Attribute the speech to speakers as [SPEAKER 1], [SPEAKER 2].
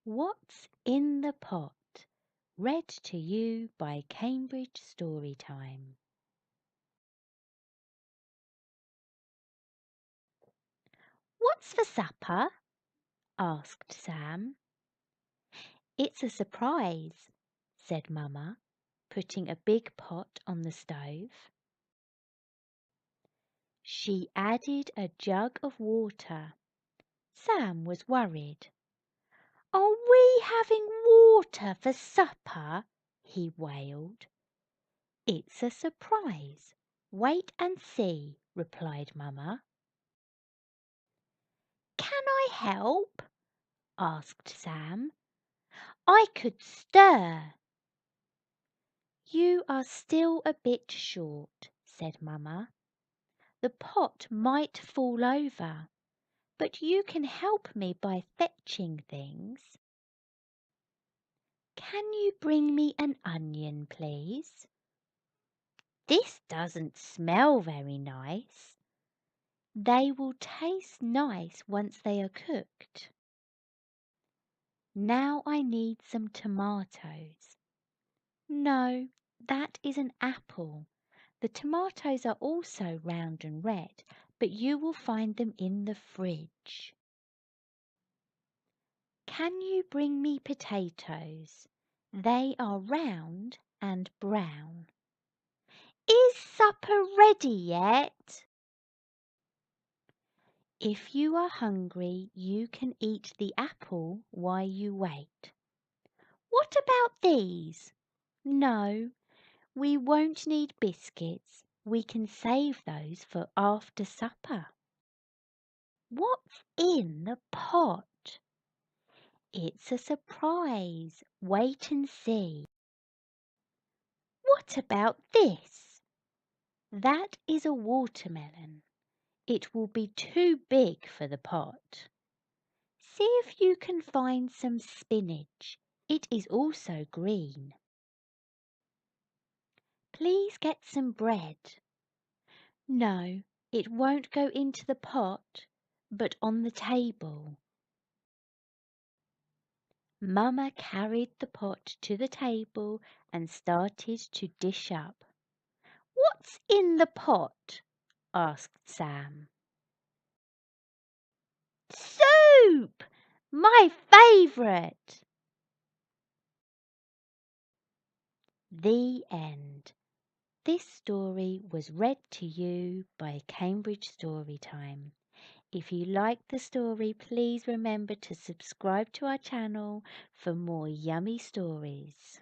[SPEAKER 1] What's in the Pot? Read to you by Cambridge Storytime. "What's for supper?" asked Sam. "It's a surprise," said Mama, putting a big pot on the stove. She added a jug of water. Sam was worried. "Are we having water for supper?" he wailed. "It's a surprise. Wait and see," replied Mama. "Can I help?" asked Sam. "I could stir." "You are still a bit short," said Mama. "The pot might fall over, but you can help me by fetching things." "Can you bring me an onion, please?" "This doesn't smell very nice." "They will taste nice once they are cooked." "Now I need some tomatoes." "No, that is an apple. The tomatoes are also round and red, but you will find them in the fridge." "Can you bring me potatoes? They are round and brown." "Is supper ready yet?" "If you are hungry, you can eat the apple while you wait." "What about these?" "No, we won't need biscuits. We can save those for after supper." "What's in the pot?" "It's a surprise. Wait and see." "What about this?" "That is a watermelon. It will be too big for the pot." "See if you can find some spinach. It is also green." "Please get some bread." "No, it won't go into the pot, but on the table." Mama carried the pot to the table and started to dish up. "What's in the pot?" asked Sam. "Soup! My favourite!" The end. This story was read to you by Cambridge Storytime. If you like the story, please remember to subscribe to our channel for more yummy stories.